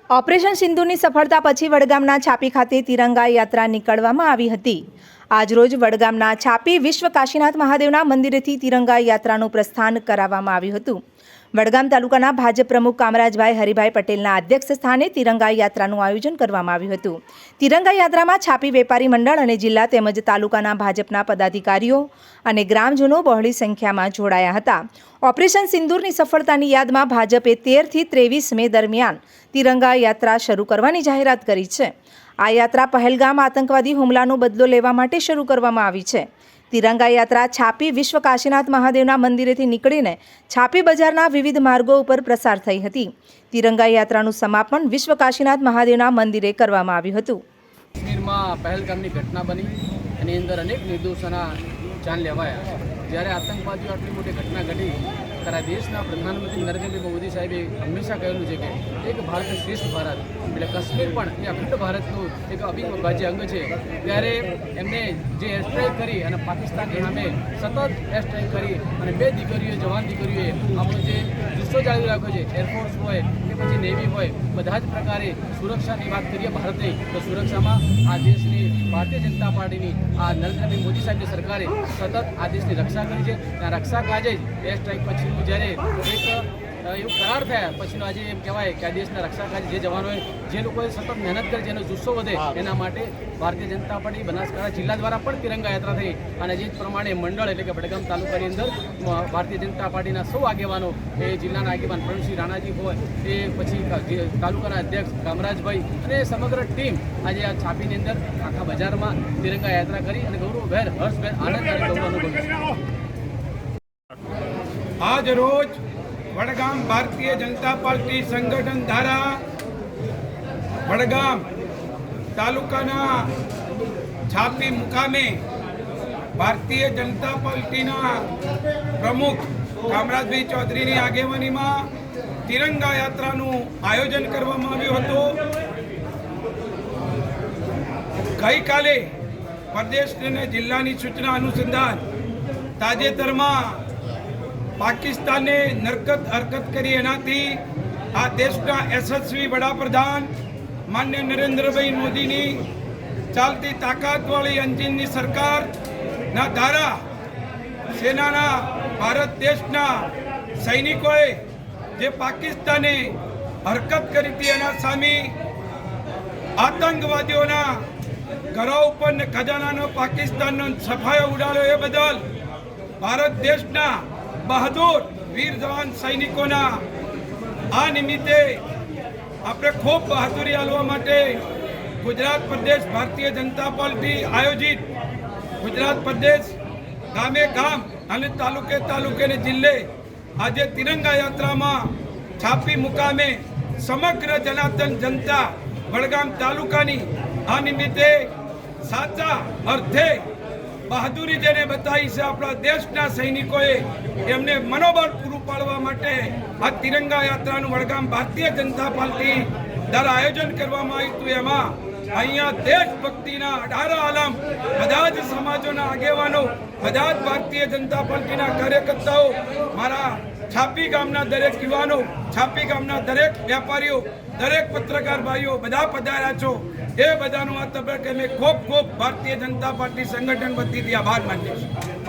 Operation સિંદૂરની સફળતા પછી વડગામના છાપી ખાતે તિરંગા યાત્રા નીકળવામાં આવી હતી। આજરોજ વડગામના છાપી વિશ્વ કાશીનાથ મહાદેવના મંદિરેથી તિરંગા યાત્રાનું પ્રસ્થાન કરાવવામાં આવ્યું હતું। વડગામ તાલુકાના ભાજપ પ્રમુખ કામરાજભાઈ હરિભાઈ પટેલના અધ્યક્ષ સ્થાને તિરંગા યાત્રાનું આયોજન કરવામાં આવ્યું હતું। તિરંગા યાત્રામાં છાપી વેપારી મંડળ અને જિલ્લા તેમજ તાલુકાના ભાજપના પદાધિકારીઓ અને ગ્રામજનો બહોળી સંખ્યામાં જોડાયા હતા। ઓપરેશન સિંદૂરની સફળતાની યાદમાં ભાજપે 13 થી 23 મે દરમિયાન તિરંગા યાત્રા શરૂ કરવાની જાહેરાત કરી છે। આ યાત્રા પહેલગામ આતંકવાદી હુમલાનો બદલો લેવા માટે શરૂ કરવામાં આવી છે। તિરંગા યાત્રા છાપી વિશ્વ કાશીનાથ મહાદેવના મંદિરેથી નીકળીને છાપી બજારના વિવિધ માર્ગો ઉપર પ્રસાર થઈ હતી। તિરંગા યાત્રાનું સમાપન વિશ્વ કાશીનાથ મહાદેવના મંદિરે કરવામાં આવ્યું હતું। કાશ્મીરમાં પહેલગામની ઘટના બની એની અંદર અનેક નિર્દોષોના જાન લેવાયા। જ્યારે આતંકવાદીઓ આટલી મોટી ઘટના ઘટી ત્યારે દેશના પ્રધાનમંત્રી નરેન્દ્રભાઈ મોદી સાહેબે હંમેશા કહેલું છે કે એક ભારત શ્રેષ્ઠ ભારત, એટલે કાશ્મીર પણ એ અખંડ ભારતનું એક અવિભાજ્ય અંગ છે। ત્યારે એમને જે એર સ્ટ્રાઇક કરી અને પાકિસ્તાનની સામે સતત એર સ્ટ્રાઇક કરી અને બે દીકરીઓ જવાન દીકરીઓએ આપણો જે જુસ્સો જાળવી રાખ્યો છે, એરફોર્સ હોય કે પછી નેવી હોય, બધા જ પ્રકારે સુરક્ષાની વાત કરીએ ભારતની તો સુરક્ષામાં આ દેશની ભારતીય જનતા પાર્ટીની આ નરેન્દ્રભાઈ મોદી સાહેબની સરકારે સતત આ દેશની રક્ષા કરી છે। આ રક્ષા કાજે જ એર સ્ટ્રાઇક પછીનું જ્યારે એક એવું કરાર થયા પછીનો આજે એમ કહેવાય કે આ દેશના રક્ષા કાજે જે જવાનોએ જે લોકોએ સતત મહેનત કરી જેનો જુસ્સો વધે એના માટે ભારતીય જનતા પાર્ટી બનાસકાંઠા જિલ્લા દ્વારા પણ તિરંગા યાત્રા થઈ અને જે પ્રમાણે મંડળ એટલે કે વડગામ તાલુકાની અંદર ભારતીય જનતા પાર્ટીના સૌ આગેવાનો એ જિલ્લાના આગેવાન પ્રવીણસિંહ રાણાજી હોય એ પછી તાલુકાના અધ્યક્ષ કામરાજભાઈ અને સમગ્ર ટીમ આજે આ છાપીની અંદર આખા બજારમાં તિરંગા યાત્રા કરી અને ગૌરવભેર હર્ષભેર આનંદ અને ગૌરવ અનુભવ્યું છે। આજ રોજ વડગામ ભારતીય જનતા પાર્ટી સંગઠન દ્વારા વડગામ તાલુકાના છાપી મુકામે ભારતીય જનતા પાર્ટીના પ્રમુખ કામરાજભાઈ ચૌધરીની આગેવાનીમાં તિરંગા યાત્રાનું આયોજન કરવામાં આવ્યું હતું। ગઈકાલે પ્રદેશ અને જિલ્લાની સૂચના અનુસંધાન તાજેતરમાં પાકિસ્તાને હરકત કરી એનાથી આ દેશના યશસ્વી વડાપ્રધાન માન્ય નરેન્દ્રભાઈ મોદીની ચાલતી તાકાતવાળી એન્જિનની સરકારના દ્વારા સેનાના ભારત દેશના સૈનિકોએ જે પાકિસ્તાને હરકત કરી હતી એના સામે આતંકવાદીઓના ઘરો ઉપર ને ખજાનાનો પાકિસ્તાનનો સફાયો ઉડાડ્યો એ બદલ ભારત દેશના બહાદુર વીર જવાન સૈનિકોના આ નિમિત્તે આપણે ખૂબ બહાદુરી આલવા માટે ગુજરાત પ્રદેશ ભારતીય જનતા પાર્ટી આયોજિત ગુજરાત પ્રદેશ ગામે ગામ અને તાલુકે તાલુકે ને જિલ્લે આજે તિરંગા યાત્રામાં છાપી મુકામે સમગ્ર જનાર્દન જનતા વડગામ તાલુકાની આ નિમિત્તે સાચા અર્થે બહાદુરી જેને બતાવી છે આપણા દેશના સૈનિકોએ એમને મનોબળ પૂરું પાડવા માટે આ તિરંગા યાત્રાનું વડગામ ભારતીય જનતા પાર્ટી દ્વારા આયોજન કરવામાં આવ્યું હતું। એમાં અહીંયા દેશભક્તિના 18 આલમ બધા જ સમાજોના આગેવાનો, બધા જ ભારતીય જનતા પાર્ટીના કાર્યકર્તાઓ, મારા છાપી ગામના દરેક યુવાનો, છાપી ગામના દરેક વેપારીઓ, દરેક પત્રકાર ભાઈઓ બધા પધાર્યા છો। એ બધાનો આ તબક્કે મેં ખૂબ ભારતીય જનતા પાર્ટી સંગઠન વતીથી આભાર માનીએ છીએ।